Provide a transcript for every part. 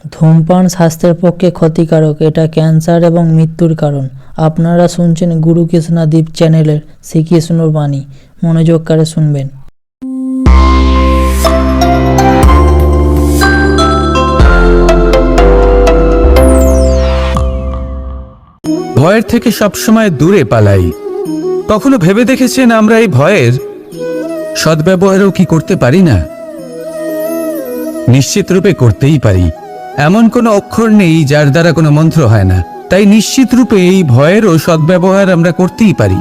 ধূমপান স্বাস্থ্যের পক্ষে ক্ষতিকারক, এটা ক্যান্সার এবং মৃত্যুর কারণ। আপনারা শুনছেন গুরু কৃষ্ণাদীপ চ্যানেলের শ্রীকৃষ্ণর বাণী, মনোযোগ করে শুনবেন। ভয়ের থেকে সবসময় দূরে পালাই। কখনো ভেবে দেখেছেন আমরা এই ভয়ের সদ্ব্যবহারও কি করতে পারি না? নিশ্চিত রূপে করতেই পারি। এমন কোনো অক্ষর নেই যার দ্বারা কোনো মন্ত্র হয় না। তাই নিশ্চিত রূপে এই ভয়েরও সদ্ব্যবহার আমরা করতেই পারি।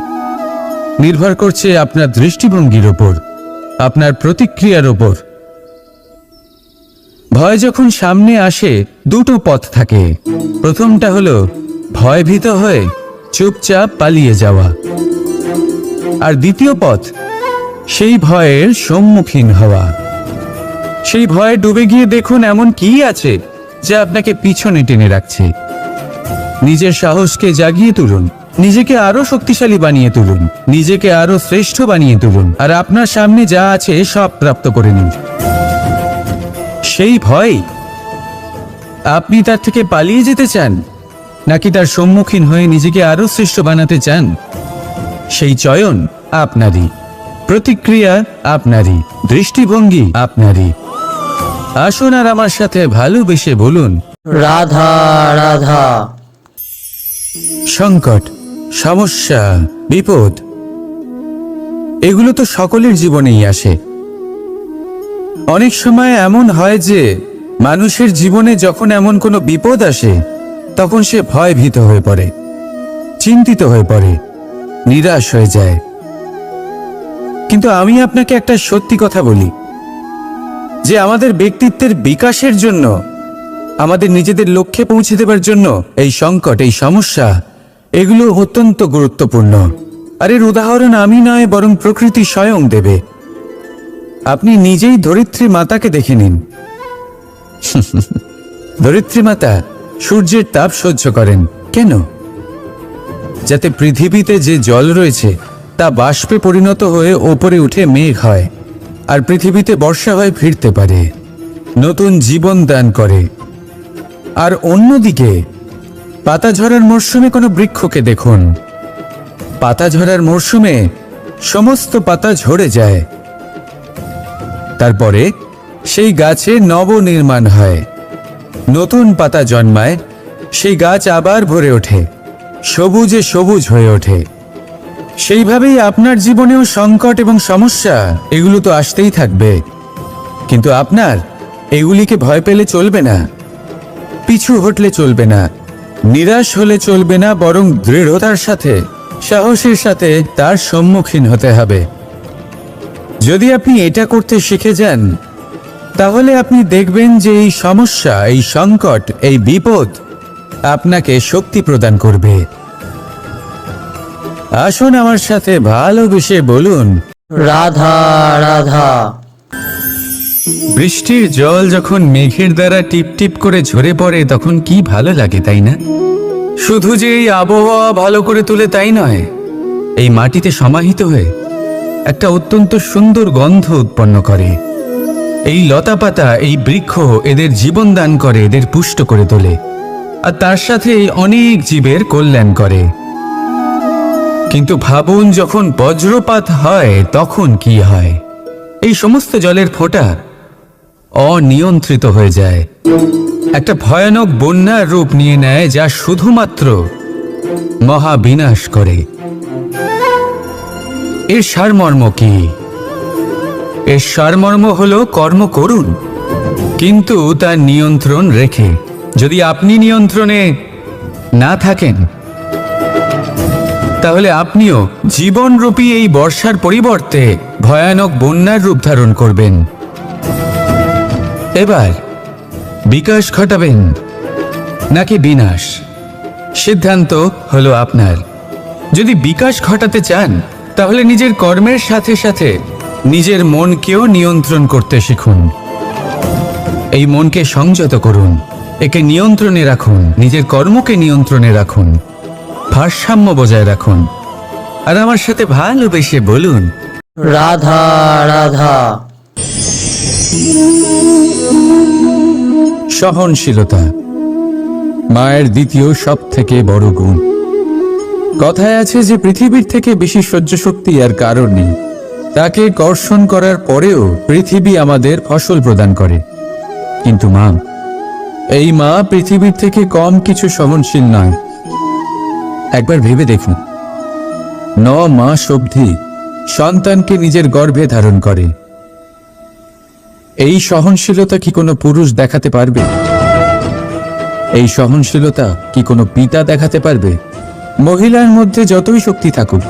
নির্ভর করছে আপনার দৃষ্টিভঙ্গির ওপর, আপনার প্রতিক্রিয়ার ওপর। ভয় যখন সামনে আসে দুটো পথ থাকে। প্রথমটা হলো ভয়ভীত হয়ে চুপচাপ পালিয়ে যাওয়া, আর দ্বিতীয় পথ সেই ভয়ের সম্মুখীন হওয়া। সেই ভয়ে ডুবে গিয়ে দেখুন এমন কি আছে যা আপনাকে পিছনে টেনে রাখছে। নিজের সাহসকে জাগিয়ে তুলুন, নিজেকে আরো শক্তিশালী বানিয়ে তুলুন, নিজেকে আরো শ্রেষ্ঠ বানিয়ে তুলুন, আর আপনার সামনে যা আছে সব প্রাপ্ত করে নিন। সেই ভয়, আপনি তার থেকে পালিয়ে যেতে চান নাকি তার সম্মুখীন হয়ে নিজেকে আরো শ্রেষ্ঠ বানাতে চান? সেই চয়ন আপনারই, প্রতিক্রিয়া আপনারই, দৃষ্টিভঙ্গি আপনারই। আসুন আর আমার সাথে ভালোবেসে বলুন, রাধা রাধা। সংকট, সমস্যা, বিপদ এগুলো তো সকলের জীবনেই আসে। অনেক সময় এমন হয় যে মানুষের জীবনে যখন এমন কোনো বিপদ আসে তখন সে ভয়ভীত হয়ে পড়ে, চিন্তিত হয়ে পড়ে, নিরাশ হয়ে যায়। কিন্তু আমি আপনাকে একটা সত্যি কথা বলি যে আমাদের ব্যক্তিত্বের বিকাশের জন্য, আমাদের নিজেদের লক্ষ্যে পৌঁছে দেবার জন্য এই সংকট, এই সমস্যা এগুলো অত্যন্ত গুরুত্বপূর্ণ। আর এর উদাহরণ আমি নয় বরং প্রকৃতি স্বয়ং দেবে। আপনি নিজেই ধরিত্রী মাতাকে দেখে নিন। ধরিত্রী মাতা সূর্যের তাপ সহ্য করেন কেন? যাতে পৃথিবীতে যে জল রয়েছে তা বাষ্পে পরিণত হয়ে ওপরে উঠে মেঘ হয়, আর পৃথিবীতে বর্ষা হয়ে ফিরতে পারে, নতুন জীবন দান করে। আর অন্যদিকে পাতা ঝরার মরশুমে কোনো বৃক্ষকে দেখুন। পাতা ঝরার মরশুমে সমস্ত পাতা ঝরে যায়, তারপরে সেই গাছে নবনির্মাণ হয়, নতুন পাতা জন্মায়, সেই গাছ আবার ভরে ওঠে, সবুজে সবুজ হয়ে ওঠে। সেইভাবেই আপনার জীবনেও সংকট এবং সমস্যা এগুলো তো আসতেই থাকবে। কিন্তু আপনার এগুলিকে ভয় পেলে চলবে না, পিছু হটলে চলবে না, নিরাশ হলে চলবে না, বরং দৃঢ়তার সাথে, সাহসের সাথে তার সম্মুখীন হতে হবে। যদি আপনি এটা করতে শিখে যান তাহলে আপনি দেখবেন যে এই সমস্যা, এই সংকট, এই বিপদ আপনাকে শক্তি প্রদান করবে। আসুন আমার সাথে ভালোবেসে বলুন, রাধা রাধা। বৃষ্টির জল যখন মেঘের দ্বারা টিপ টিপ করে ঝরে পড়ে তখন কি ভালো লাগে, তাই না? শুধু যে এই আবহাওয়া ভালো করে তোলে তাই নয়, এই মাটিতে সমাহিত হয়ে একটা অত্যন্ত সুন্দর গন্ধ উৎপন্ন করে। এই লতাপাতা, এই বৃক্ষ এদের জীবন দান করে, এদের পুষ্ট করে তোলে, আর তার সাথে অনেক জীবের কল্যাণ করে। কিন্তু ভাবুন যখন বজ্রপাত হয় তখন কি হয়? এই সমস্ত জলের ফোঁটা অনিয়ন্ত্রিত হয়ে যায়, একটা ভয়ানক বন্যার রূপ নিয়ে নেয় যা শুধুমাত্র মহাবিনাশ করে। এর সারমর্ম কি? এর সারমর্ম হলো কর্ম করুন, কিন্তু তার নিয়ন্ত্রণ রেখে। যদি আপনি নিয়ন্ত্রণে না থাকেন তাহলে আপনিও জীবনরূপী এই বর্ষার পরিবর্তে ভয়ানক বন্যার রূপ ধারণ করবেন। এবার বিকাশ ঘটাবেন নাকি বিনাশ, সিদ্ধান্ত হলো আপনার। যদি বিকাশ ঘটাতে চান তাহলে নিজের কর্মের সাথে সাথে নিজের মনকেও নিয়ন্ত্রণ করতে শিখুন। এই মনকে সংযত করুন, একে নিয়ন্ত্রণে রাখুন, নিজের কর্মকে নিয়ন্ত্রণে রাখুন, ভারসাম্য বজায় রাখুন। আর আমার সাথে ভালোবেসে বলুন, রাধা রাধা। সহনশীলতা মায়ের দ্বিতীয় সব থেকে বড় গুণ। কথায় আছে যে পৃথিবীর থেকে বেশি সহ্য শক্তি আর কারোর নেই। তাকে কর্ষণ করার পরেও পৃথিবী আমাদের ফসল প্রদান করে, কিন্তু এই মা পৃথিবীর থেকে কম কিছু সহনশীল নয়। একবার ভেবে দেখুন, 9 মাস অবধি সন্তানকে নিজের গর্ভে ধারণ করে। এই সহনশীলতা কি কোনো পুরুষ দেখাতে পারবে? এই সহনশীলতা কি কোনো পিতা দেখাতে পারবে? মহিলার মধ্যে যতই শক্তি থাকুক,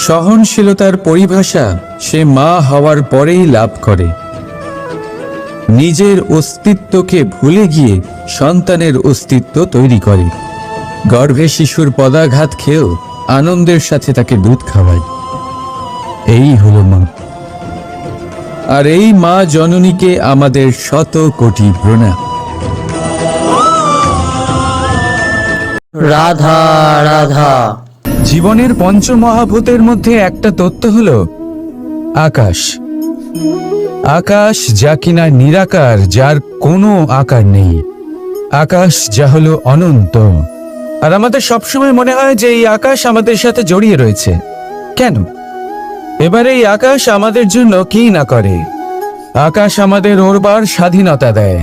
সহনশীলতার পরিভাষা সে মা হওয়ার পরেই লাভ করে। নিজের অস্তিত্বকে ভুলে গিয়ে সন্তানের অস্তিত্ব তৈরি করে। গর্ভে শিশুর পদাঘাত খেয়েও আনন্দের সাথে তাকে দুধ খাওয়ায়। এই হলো মা। আর এই মা জননীকে আমাদের শত কোটি প্রণাম। রাধা রাধা। জীবনের পঞ্চমহাভূতের মধ্যে একটা তত্ত্ব হলো আকাশ। আকাশ যা কিনা নিরাকার, যার কোনো আকার নেই। আকাশ যা হলো অনন্ত। আর আমাদের সবসময় মনে হয় যে এই আকাশ আমাদের সাথে জড়িয়ে রয়েছে। কেন? এবার এই আকাশ আমাদের জন্য কি না করে। আকাশ আমাদের ওড়বার স্বাধীনতা দেয়।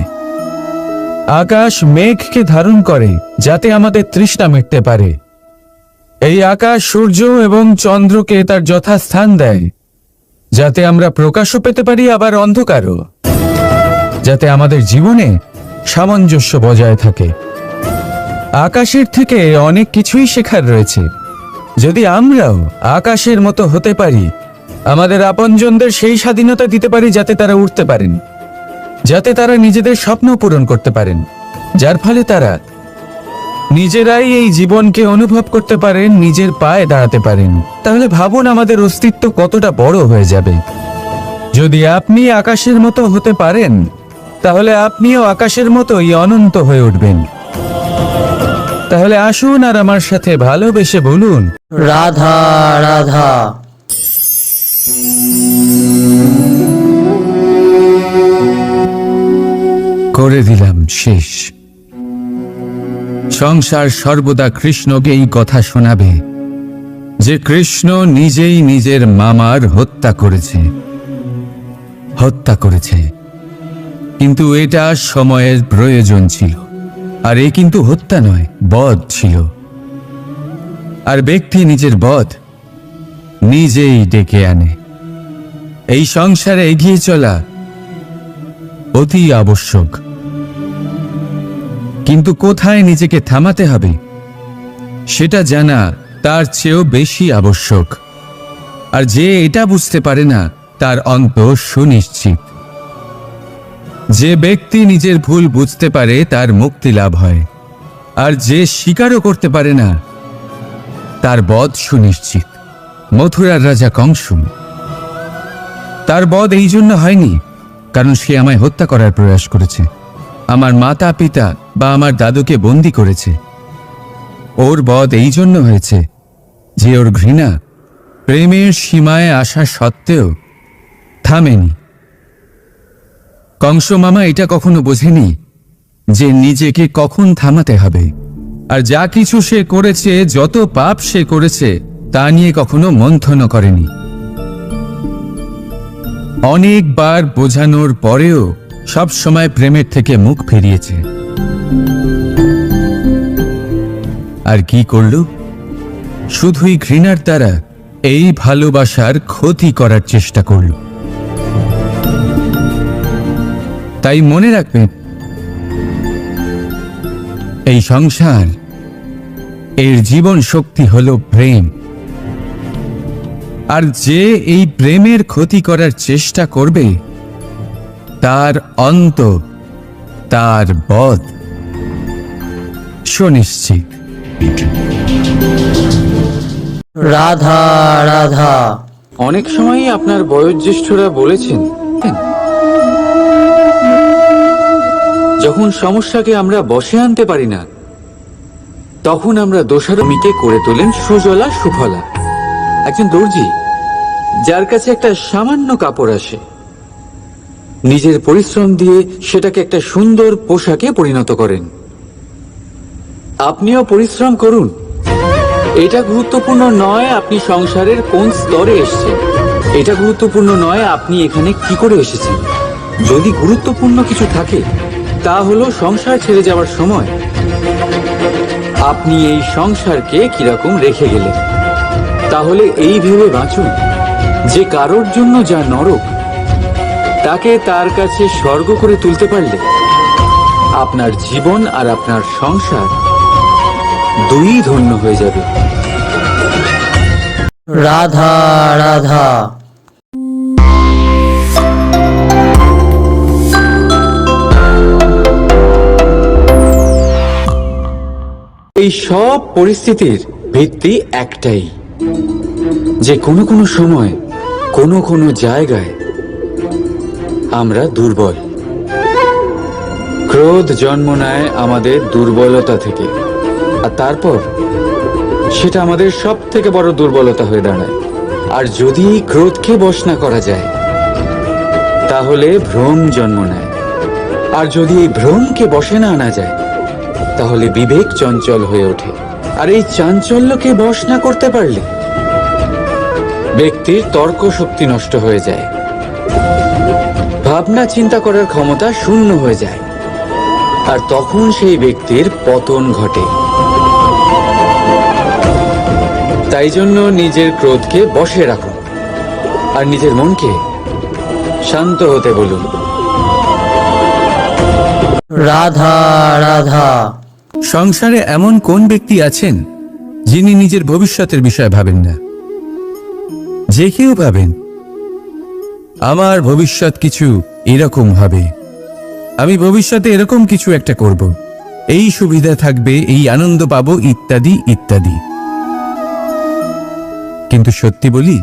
আকাশ মেঘকে ধারণ করে যাতে আমাদের তৃষ্ণা মিটতে পারে। এই আকাশ সূর্য এবং চন্দ্রকে তার যথাস্থান দেয় যাতে আমরা প্রকাশও পেতে পারি, আবার অন্ধকারও, যাতে আমাদের জীবনে সামঞ্জস্য বজায় থাকে। আকাশের থেকে অনেক কিছুই শেখার রয়েছে। যদি আমরাও আকাশের মতো হতে পারি, আমাদের আপনজনদের সেই স্বাধীনতা দিতে পারি যাতে তারা উঠতে পারেন, যাতে তারা নিজেদের স্বপ্ন পূরণ করতে পারেন, যার ফলে তারা নিজেরাই এই জীবনকে অনুভব করতে পারেন, নিজের পায়ে দাঁড়াতে পারেন, তাহলে ভাবুন আমাদের অস্তিত্ব কতটা বড় হয়ে যাবে। যদি আপনি আকাশের মতো হতে পারেন, তাহলে আপনিও আকাশের মতোই অনন্ত হয়ে উঠবেন। তাহলে আসুন আর আমার সাথে ভালোবেসে বলুন, রাধা রাধা। করে দিলাম শেষ। সংসার সর্বদা কৃষ্ণকে এই কথা শোনাবে যে কৃষ্ণ নিজেই নিজের মামার হত্যা করেছে। কিন্তু এটা সময়ের প্রয়োজন ছিল। আর এ কিন্তু হত্যা নয়, বধ ছিল। আর ব্যক্তি নিজের বধ নিজেই ডেকে আনে। এই সংসারে এগিয়ে চলা অতি আবশ্যক, কিন্তু কোথায় নিজেকে থামাতে হবে সেটা জানা তার চেয়েও বেশি আবশ্যক। আর যে এটা বুঝতে পারে না, তার অন্ত সুনিশ্চিত। যে ব্যক্তি নিজের ভুল বুঝতে পারে তার মুক্তি লাভ হয়, আর যে স্বীকারও করতে পারে না তার বধ সুনিশ্চিত। মথুরার রাজা কংস, তার বধ এই জন্য হয়নি কারণ সে আমায় হত্যা করার প্রয়াস করেছে, আমার মাতা পিতা বা আমার দাদুকে বন্দী করেছে। ওর বধ এই জন্য হয়েছে যে ওর ঘৃণা প্রেমের সীমায় আসা সত্ত্বেও থামেনি। কংস মামা এটা কখনো বোঝেনি যে নিজেকে কখন থামাতে হবে। আর যা কিছু সে করেছে, যত পাপ সে করেছে, তা নিয়ে কখনো মন্থন করেনি। অনেকবার বোঝানোর পরেও সব সময় প্রেমের থেকে মুখ ফিরিয়েছে। আর কি করল? শুধুই ঘৃণার দ্বারা এই ভালোবাসার ক্ষতি করার চেষ্টা করল। তাই মনে রাখবেন, এই সংসার, এর জীবন শক্তি হল প্রেম। আর যে এই প্রেমের ক্ষতি করার চেষ্টা করবে, তার অন্ত, তার বধ সুনিশ্চিত। রাধা রাধা। অনেক সময়ই আপনার বয়োজ্যেষ্ঠরা বলেছেন, যখন সমস্যাকে আমরা বশে আনতে পারি না, তখন আমরা দোষারোপীকে করে তোলেন সুজলা সুফলা। একজন দর্জি যার কাছে একটা সামান্য কাপড় আসে, নিজের পরিশ্রম দিয়ে সেটাকে একটা সুন্দর পোশাকে পরিণত করেন। আপনিও পরিশ্রম করুন। এটা গুরুত্বপূর্ণ নয় আপনি সংসারের কোন স্তরে এসেছেন, এটা গুরুত্বপূর্ণ নয় আপনি এখানে কি করে এসেছেন। যদি গুরুত্বপূর্ণ কিছু থাকে তা হলো সংসার ছেড়ে যাওয়ার সময় আপনি এই সংসারকে কিরকম রেখে গেলেন। তাহলে এই ভেবে বাঁচুন যে কারোর জন্য যা নরক তাকে তার কাছে স্বর্গ করে তুলতে পারলে আপনার জীবন আর আপনার সংসার দুই ধন্য হয়ে যাবে। রাধা রাধা। এই সব পরিস্থিতির ভিত্তি একটাই, যে কোনো কোনো সময় কোনো কোনো জায়গায় আমরা দুর্বল। ক্রোধ জন্ম নেয় আমাদের দুর্বলতা থেকে, আর তারপর সেটা আমাদের সব থেকে বড় দুর্বলতা হয়ে দাঁড়ায়। আর যদি এই ক্রোধকে বশ না করা যায় তাহলে ভ্রম জন্ম নেয়, আর যদি এই ভ্রমকে বশে না আনা যায় তাহলে বিবেক চঞ্চল হয়ে ওঠে। আর এই চাঞ্চল্যকে বশ না করতে পারলে ব্যক্তির তর্ক শক্তি নষ্ট হয়ে যায়, ভাবনা চিন্তা করার ক্ষমতা শূন্য হয়ে যায়, আর তখন সেই ব্যক্তির পতন ঘটে। তাই জন্য নিজের ক্রোধকে বশে রাখুন আর নিজের মনকে শান্ত হতে বলুন। রাধা রাধা। সংসারে এমন কোন ব্যক্তি আছেন যিনি নিজের ভবিষ্যতের বিষয়ে ভাবেন না? যে কেউ ভাবেন আমার ভবিষ্যৎ কিছু এরকম হবে, আমি ভবিষ্যতে এরকম কিছু একটা করব, এই সুবিধা থাকবে, এই আনন্দ পাবো, ইত্যাদি ইত্যাদি। কিন্তু সত্যি বলি,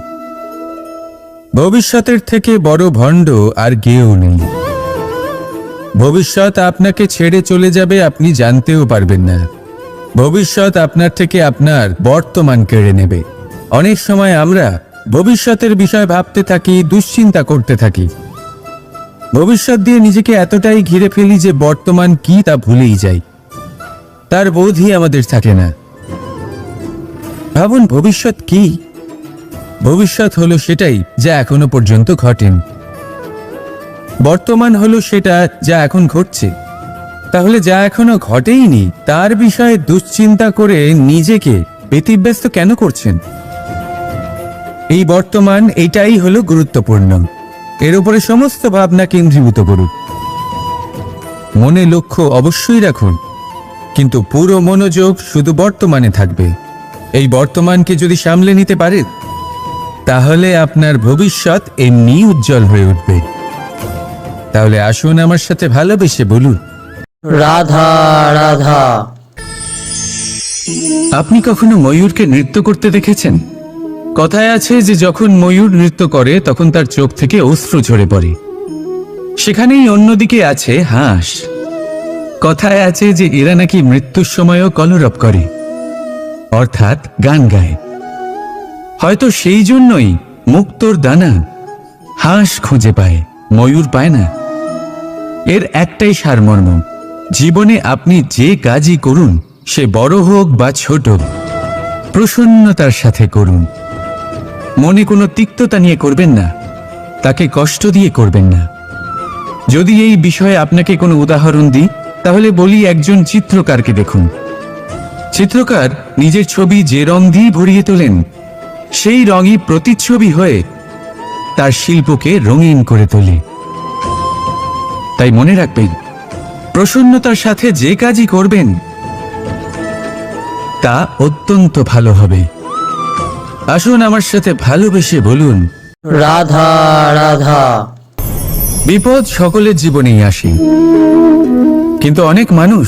ভবিষ্যতের থেকে বড় ভণ্ড আর কেউ নেই। ভবিষ্যৎ আপনাকে ছেড়ে চলে যাবে, আপনি জানতেও পারবেন না। ভবিষ্যৎ আপনার থেকে আপনার বর্তমান কেড়ে নেবে। অনেক সময় আমরা ভবিষ্যতের বিষয় ভাবতে থাকি, দুশ্চিন্তা করতে থাকি, ভবিষ্যৎ দিয়ে নিজেকে এতটাই ঘিরে ফেলি যে বর্তমান কি তা ভুলেই যাই, তার বোধই আমাদের থাকে না। ভাবুন, ভবিষ্যৎ কি? ভবিষ্যৎ হলো সেটাই যা এখনো পর্যন্ত ঘটেনি। বর্তমান হলো সেটা যা এখন ঘটছে। তাহলে যা এখনো ঘটেইনি তার বিষয়ে দুশ্চিন্তা করে নিজেকে ব্যতিব্যস্ত কেন করছেন? এই বর্তমান, এটাই হলো গুরুত্বপূর্ণ। এর উপরে সমস্ত ভাবনা কেন্দ্রীভূত করুন। মনে লক্ষ্য অবশ্যই রাখুন, কিন্তু পুরো মনোযোগ শুধু বর্তমানে থাকবে। এই বর্তমানকে যদি সামলে নিতে পারেন তাহলে আপনার ভবিষ্যৎ এমনি উজ্জ্বল হয়ে উঠবে। তাহলে আসুন আমার সাথে ভালোবেসে বলুন, রাধা রাধা। আপনি কখনো ময়ূরকে নৃত্য করতে দেখেছেন? কথায় আছে যে যখন ময়ূর নৃত্য করে তখন তার চোখ থেকে অশ্রু ঝরে পড়ে। সেখানেই অন্যদিকে আছে হাঁস। কথায় আছে যে এরা নাকি মৃত্যুর সময়ও কলরব করে, অর্থাৎ গান গায়। হয়তো সেই জন্যই মুক্তোর দানা হাঁস খুঁজে পায়, ময়ূর পায় না। এর একটাই সারমর্ম, জীবনে আপনি যে কাজই করুন, সে বড় হোক বা ছোট, প্রসন্নতার সাথে করুন। মনে কোনো তিক্ততা নিয়ে করবেন না, তাকে কষ্ট দিয়ে করবেন না। যদি এই বিষয়ে আপনাকে কোনো উদাহরণ দিই তাহলে বলি, একজন চিত্রকারকে দেখুন। চিত্রকার নিজের ছবি যে রং দিয়ে ভরিয়ে তোলেন, সেই রঙই প্রতিচ্ছবি হয়ে তার শিল্পকে রঙিন করে তোলে। তাই মনে রাখবেন, প্রসন্নতার সাথে যে কাজই করবেন তা অত্যন্ত ভালো হবে। আসুন আমার সাথে ভালোবেসে বলুন, রাধা রাধা। বিপদ সকলের জীবনেই আসে, কিন্তু অনেক মানুষ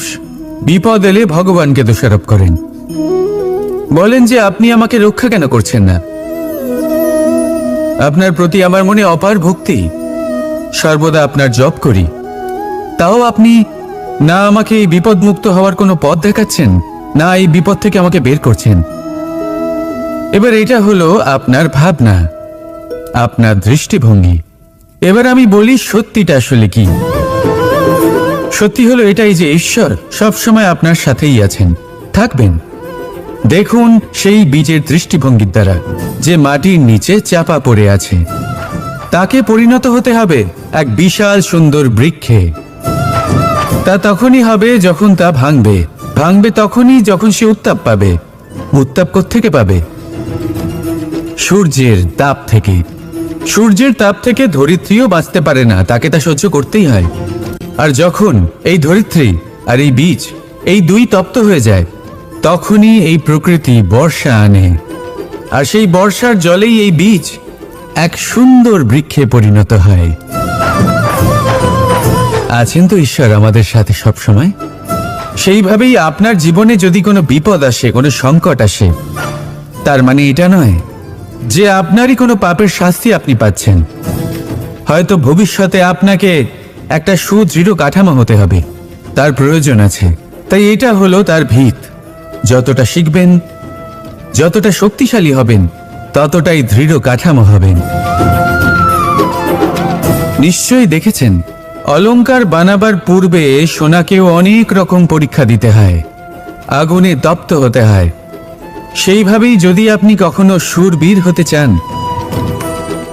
বিপদ এলে ভগবানকে দোষারোপ করেন। বলেন যে আপনি আমাকে রক্ষা কেন করছেন না? আপনার প্রতি আমার মনে অপার ভক্তি, সর্বদা আপনার জপ করি, তাও আপনি না আমাকে এই বিপদ মুক্ত হওয়ার কোনো পথ দেখাচ্ছেন, না এই বিপদ থেকে আমাকে বের করছেন। এবার এটা হলো আপনার ভাবনা, আপনার দৃষ্টিভঙ্গি। এবার আমি বলি সত্যিটা আসলে কি। সত্যি হলো এটাই যে ঈশ্বর সবসময় আপনার সাথেই আছেন, থাকবেন। দেখুন সেই বীজের দৃষ্টিভঙ্গির দ্বারা যে মাটির নিচে চাপা পড়ে আছে, তাকে পরিণত হতে হবে এক বিশাল সুন্দর বৃক্ষে। তা তখনই হবে যখন তা ভাঙবে, ভাঙবে তখনই যখন সে উত্তাপ পাবে। উত্তাপ কোত্থেকে পাবে? সূর্যের তাপ থেকে। সূর্যের তাপ থেকে ধরিত্রীও বাঁচতে পারে না, তাকে তা সহ্য করতেই হয়। আর যখন এই ধরিত্রী আর এই বীজ এই দুই তপ্ত হয়ে যায়, তখনই এই প্রকৃতি বর্ষা আনে। আর সেই বর্ষার জলেই এই বীজ এক সুন্দর বৃক্ষে পরিণত হয়। আছেন তো ঈশ্বর আমাদের সাথে সব সময়। সেইভাবেই আপনার জীবনে যদি কোনো বিপদ আসে, কোনো সংকট আসে, তার মানে এটা নয় যে আপনারই কোনো পাপের শাস্তি আপনি পাচ্ছেন। হয়তো ভবিষ্যতে আপনাকে একটা সুদৃঢ় কাঠামো হতে হবে, তার প্রয়োজন আছে। তাই এটা হলো তার ভিত। যতটা শিখবেন, যতটা শক্তিশালী হবেন, ততটাই দৃঢ় কাঠামো হবেন। নিশ্চয়ই দেখেছেন, অলংকার বানাবার পূর্বে সোনাকেও অনেক রকম পরীক্ষা দিতে হয়, আগুনে তপ্ত হতে হয়। সেইভাবেই যদি আপনি কখনো শূরবীর হতে চান,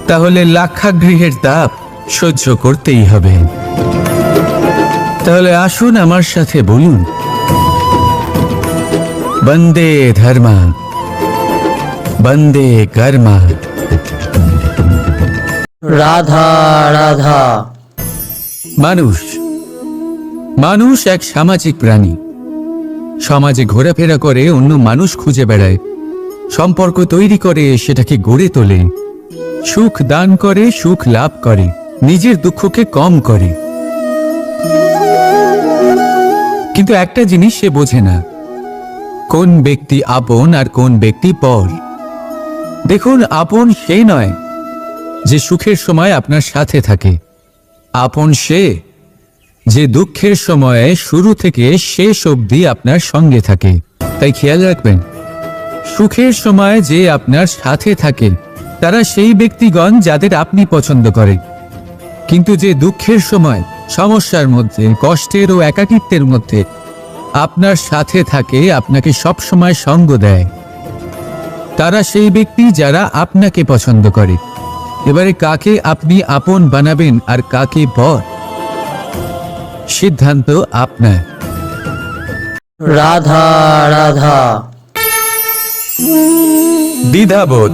তাহলে লাক্ষাগৃহের তাপ সহ্য করতেই হবে। তাহলে আসুন আমার সাথে বলুন, বন্দে ধর্মা, বন্দে কর্মা। রাধা রাধা। মানুষ এক সামাজিক প্রাণী। সমাজে ঘোরাফেরা করে, অন্য মানুষ খুঁজে বেড়ায়, সম্পর্ক তৈরি করে, সেটাকে গড়ে তোলে, সুখ দান করে, সুখ লাভ করে, নিজের দুঃখকে কম করে। কিন্তু একটা জিনিস সে বোঝে না, কোন ব্যক্তি আপন আর কোন ব্যক্তি পর। দেখুন, আপন সে নয় যে সুখের সময় আপনার সাথে থাকে। আপন সে যে দুঃখের সময়ে শুরু থেকে শেষ অবধি আপনার সঙ্গে থাকে। তাই খেয়াল রাখবেন, সুখের সময় যে আপনার সাথে থাকে তারা সেই ব্যক্তিগণ যাদের আপনি পছন্দ করেন। কিন্তু যে দুঃখের সময়, সমস্যার মধ্যে, কষ্টের ও একাকিত্বের মধ্যে আপনার সাথে থাকে, আপনাকে সব সময় সঙ্গ দেয়, তারা সেই ব্যক্তি যারা আপনাকে পছন্দ করে। এবারে কাকে আপনি আপন বানাবেন আর কাকে পর, সিদ্ধান্ত আপনার। রাধা রাধা। দ্বিধাবোধ।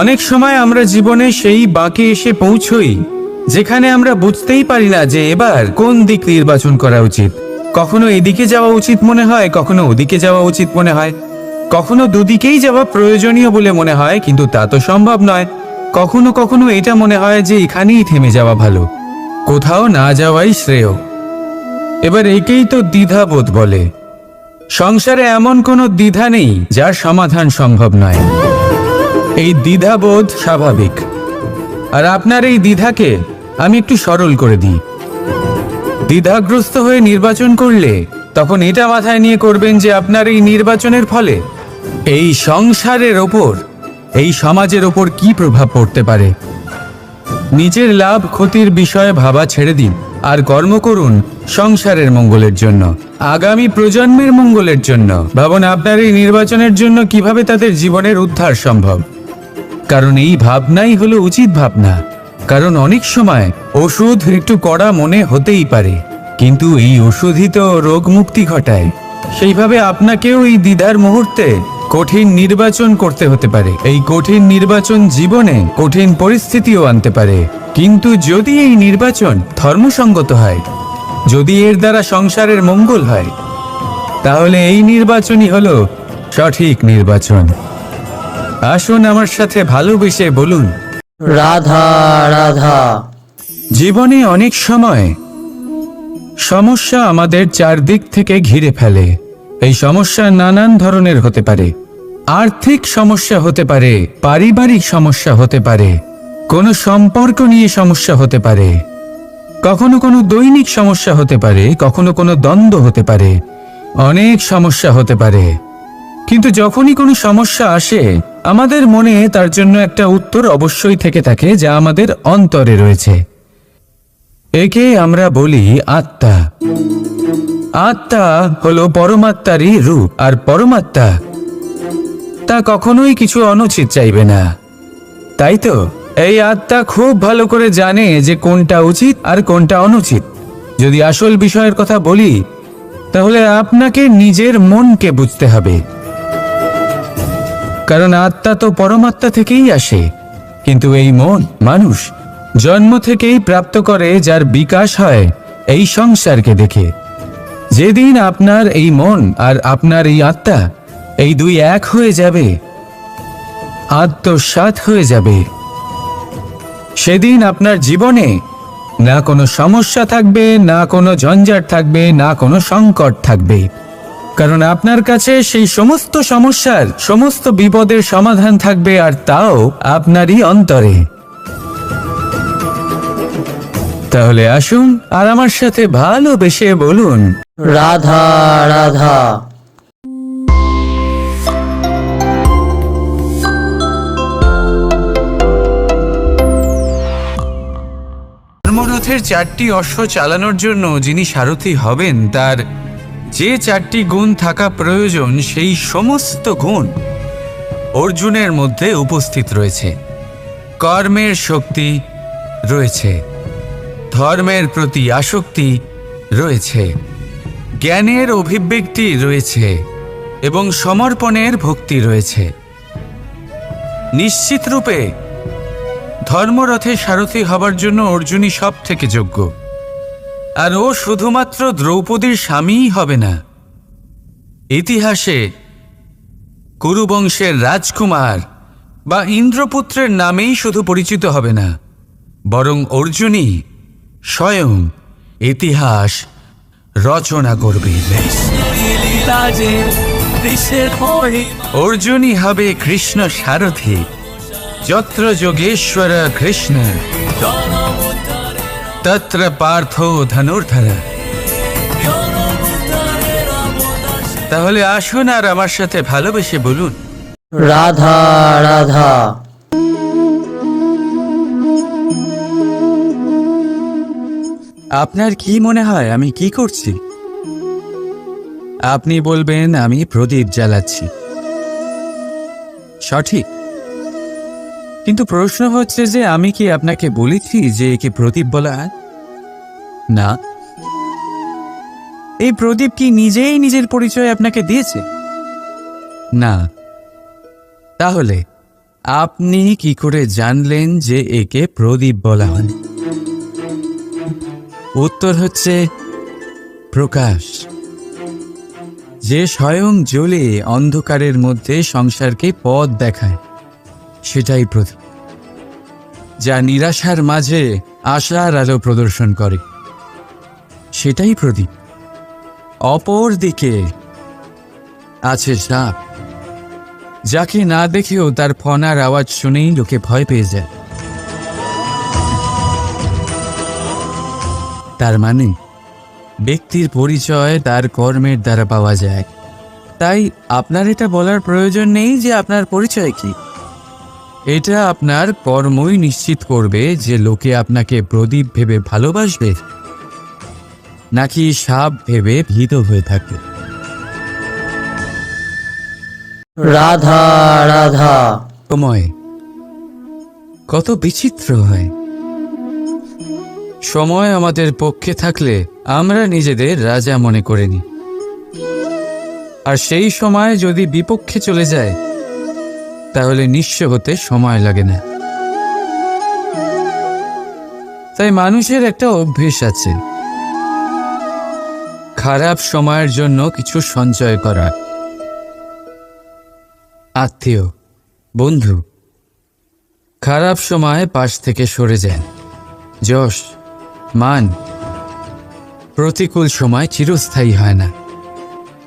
অনেক সময় আমরা জীবনে সেই বাঁকে এসে পৌঁছই যেখানে আমরা বুঝতেই পারি না যে এবার কোন দিক নির্বাচন করা উচিত। কখনো এদিকে যাওয়া উচিত মনে হয়, কখনো ওদিকে যাওয়া উচিত মনে হয়, কখনো দুদিকেই যাওয়া প্রয়োজনীয় বলে মনে হয়, কিন্তু তা তো সম্ভব নয়। কখনো কখনো এটা মনে হয় যে এখানেই থেমে যাওয়া ভালো, কোথাও না যাওয়াই শ্রেয়। এবার একেই তো দ্বিধাবোধ বলে। সংসারে এমন কোনো দ্বিধা নেই যার সমাধান সম্ভব নয়। এই দ্বিধাবোধ স্বাভাবিক। আর আপনার এই দ্বিধাকে আমি একটু সরল করে দিই। দ্বিধাগ্রস্ত হয়ে নির্বাচন করলে তখন এটা মাথায় নিয়ে করবেন যে আপনার এই নির্বাচনের ফলে এই সংসারের ওপর, এই সমাজের ওপর কি প্রভাব পড়তে পারে। নিজের লাভ ক্ষতির বিষয়ে ভাবা ছেড়ে দিন আর কর্ম করুন সংসারের মঙ্গলের জন্য, আগামী প্রজন্মের মঙ্গলের জন্য। ভাবুন আপনার এই নির্বাচনের জন্য কিভাবে তাদের জীবনের উদ্ধার সম্ভব। কারণ এই ভাবনাই হলো উচিত ভাবনা। কারণ অনেক সময় ওষুধ একটু কড়া মনে হতেই পারে, কিন্তু এই ওষুধই তো রোগ মুক্তি ঘটায়। সেইভাবে আপনাকেও এই দ্বিধার মুহূর্তে কঠিন নির্বাচন করতে হতে পারে। এই কঠিন নির্বাচন জীবনে কঠিন পরিস্থিতিও আনতে পারে, কিন্তু যদি এই নির্বাচন ধর্মসঙ্গত হয়, যদি এর দ্বারা সংসারের মঙ্গল হয়, তাহলে এই নির্বাচনই হলো সঠিক নির্বাচন। আসুন আমার সাথে ভালোবেসে বলুন, রাধা রাধা। জীবনে অনেক সময় সমস্যা আমাদের চারদিক থেকে ঘিরে ফেলে। এই সমস্যা নানান ধরনের হতে পারে। আর্থিক সমস্যা হতে পারে, পারিবারিক সমস্যা হতে পারে, কোনো সম্পর্ক নিয়ে সমস্যা হতে পারে, কখনো কোনো দৈনিক সমস্যা হতে পারে, কখনো কোনো দ্বন্দ্ব হতে পারে, অনেক সমস্যা হতে পারে। কিন্তু যখনই কোনো সমস্যা আসে আমাদের মনে তার জন্য একটা উত্তর অবশ্যই থেকে থাকে, যা আমাদের অন্তরে রয়েছে। একে আমরা বলি আত্মা। আত্মা হলো পরমাত্মারই রূপ, আর পরমাত্মা তা কখনোই কিছু অনুচিত চাইবে না, তাই তো? এই আত্মা খুব ভালো করে জানে যে কোনটা উচিত আর কোনটা অনুচিত। যদি আসল বিষয়ের কথা বলি, তাহলে আপনাকে নিজের মনকে বুঝতে হবে, কারণ আত্মা তো পরমাত্মা থেকেই আসে। কিন্তু এই মন মানুষ জন্ম থেকেই প্রাপ্ত করে, যার বিকাশ হয় এই সংসারকে দেখে। যেদিন আপনার এই মন আর আপনার এই আত্মা এই দুই এক হয়ে যাবে, আত্মসাৎ হয়ে যাবে, সেদিন আপনার জীবনে না কোনো সমস্যা থাকবে, না কোনো ঝঞ্ঝাট থাকবে, না কোনো সংকট থাকবে, কারণ আপনার কাছে সেই সমস্ত সমস্যার, সমস্ত বিপদের সমাধান থাকবে, আর তাও আপনারই অন্তরে। তাহলে আসুন আর আমার সাথে ভালোবেসে বলুন, রাধা রাধা। ধর্মরথের 4টি অশ্ব চালানোর জন্য যিনি সারথি হবেন, তার যে 4টি গুণ থাকা প্রয়োজন, সেই সমস্ত গুণ অর্জুনের মধ্যে উপস্থিত রয়েছে। কর্মের শক্তি রয়েছে, ধর্মের প্রতি আসক্তি রয়েছে, জ্ঞানের অভিব্যক্তি রয়েছে এবং সমর্পণের ভক্তি রয়েছে। নিশ্চিত রূপে ধর্মরথে সারথি হবার জন্য অর্জুনই সব থেকে যোগ্য। আর ও শুধুমাত্র দ্রৌপদীর স্বামীই হবে না, ইতিহাসে কুরুবংশের রাজকুমার বা ইন্দ্রপুত্রের নামেই শুধু পরিচিত হবে না, বরং অর্জুনই স্বয়ং ইতিহাস রচনা করবে। অর্জুনই হবে কৃষ্ণ সারথি। যত্র যোগেশ্বর কৃষ্ণ তত্র পার্থ ধনুর্ধর। তাহলে আসুন আর আমার সাথে ভালোবেসে বলুন, রাধা রাধা। আপনার কি মনে হয় আমি কি করছি? আপনি বলবেন আমি প্রদীপ জ্বালাচ্ছি। সঠিক, কিন্তু প্রশ্ন হচ্ছে যে আমি কি আপনাকে বলেছি যে একে প্রদীপ বলা হয়? না। এই প্রদীপ কি নিজেই নিজের পরিচয় আপনাকে দিয়েছে? না। তাহলে আপনি কি করে জানলেন যে একে প্রদীপ বলা হয়? উত্তর হচ্ছে প্রকাশ, যে স্বয়ং জ্বলে অন্ধকারের মধ্যে সংসারকে পথ দেখায়, সেটাই প্রদীপ। যা নিরাশার মাঝে আশার আলো প্রদর্শন করে, সেটাই প্রদীপ। অপর দিকে আছে সাপ, যাকে না দেখেও তার ফনার আওয়াজ শুনেই লোকে ভয় পেয়ে যায়। তার মানে ব্যক্তির পরিচয় তার কর্মের দ্বারা পাওয়া যায়। তাই আপনার এটা বলার প্রয়োজন নেই যে আপনার পরিচয় কি। এটা আপনার কর্মই নিশ্চিত করবে যে লোকে আপনাকে প্রদীপ ভেবে ভালোবাসবে নাকি সাপ ভেবে ভীত হয়ে থাকবে। রাধা রাধা। সময় কত বিচিত্র হয়। সময় আমাদের পক্ষে থাকলে আমরা নিজেদের রাজা মনে করে নিই, আর সেই সময় যদি বিপক্ষে চলে যায় তাহলে নিঃস্ব হতে সময় লাগে না। তাই মানুষের একটা অভ্যেস আছে, খারাপ সময়ের জন্য কিছু সঞ্চয় করা। আত্মীয়, বন্ধু খারাপ সময় পাশ থেকে সরে যায়। যশ, মান প্রতিকূল সময় চিরস্থায়ী হয় না।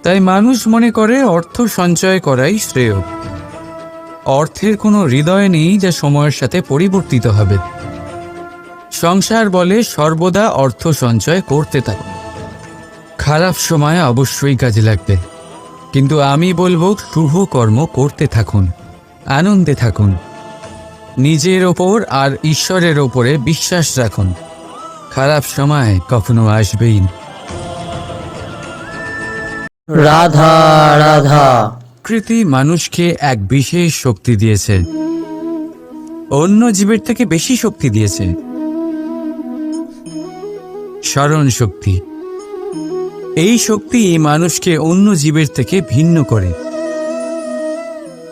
তাই মানুষ মনে করে অর্থ সঞ্চয় করাই শ্রেয়। অর্থের কোনো হৃদয় নেই যা সময়ের সাথে পরিবর্তিত হবে। সংসার বলে সর্বদা অর্থ সঞ্চয় করতে থাকে। খারাপ সময় অবশ্যই কাজে লাগবে, কিন্তু আমি বলবো শুভ কর্ম করতে থাকুন, আনন্দে থাকুন, নিজের ওপর আর ঈশ্বরের ওপরে বিশ্বাস রাখুন। খারাপ সময় কখনো আসবেই না। রাধা রাধা। প্রকৃতি মানুষকে এক বিশেষ শক্তি দিয়েছে, অন্য জীবের থেকে বেশি শক্তি দিয়েছে। স্মরণ শক্তি। এই শক্তি মানুষকে অন্য জীবের থেকে ভিন্ন করে,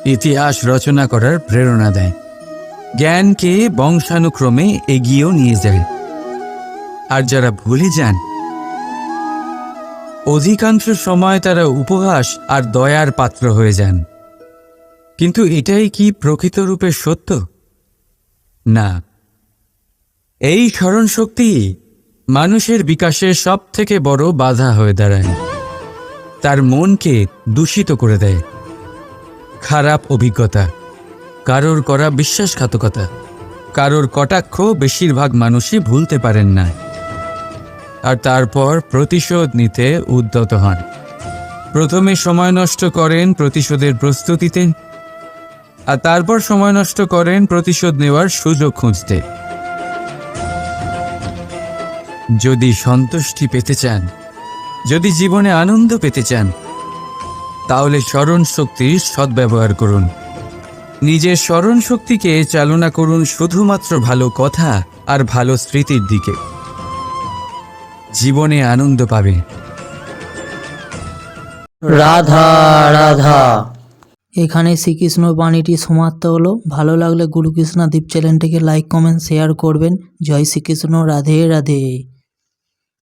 ইতিহাস রচনা করার প্রেরণা দেয়, জ্ঞানকে বংশানুক্রমে এগিয়েও নিয়ে যায়। আর যারা ভুলে যান, অধিকাংশ সময় তারা উপহাস আর দয়ার পাত্র হয়ে যান। কিন্তু এটাই কি প্রকৃত রূপে সত্য? না। এই স্মরণ শক্তি মানুষের বিকাশের সব থেকে বড় বাধা হয়ে দাঁড়ায়, তার মনকে দূষিত করে দেয়। খারাপ অভিজ্ঞতা, কারোর করা বিশ্বাসঘাতকতা, কারোর কটাক্ষ বেশিরভাগ মানুষই ভুলতে পারেন না, আর তারপর প্রতিশোধ নিতে উদ্যত হন। প্রথমে সময় নষ্ট করেন প্রতিশোধের প্রস্তুতিতে, আর তারপর সময় নষ্ট করেন প্রতিশোধ নেওয়ার সুযোগ খুঁজতে। যদি সন্তুষ্টি পেতে চান, যদি জীবনে আনন্দ পেতে চান, তাহলে স্মরণ শক্তির সদ্ব্যবহার করুন। নিজের স্মরণ শক্তিকে চালনা করুন শুধুমাত্র ভালো কথা আর ভালো স্মৃতির দিকে। জীবনে আনন্দ পাবে। রাধা রাধা। এখানে শ্রীকৃষ্ণ বাণীটি সমাপ্ত হলো। ভালো লাগলে গুরুকৃষ্ণা দীপ চ্যানেলটিকে লাইক, কমেন্ট, শেয়ার করবেন। জয় শ্রীকৃষ্ণ। রাধে রাধে।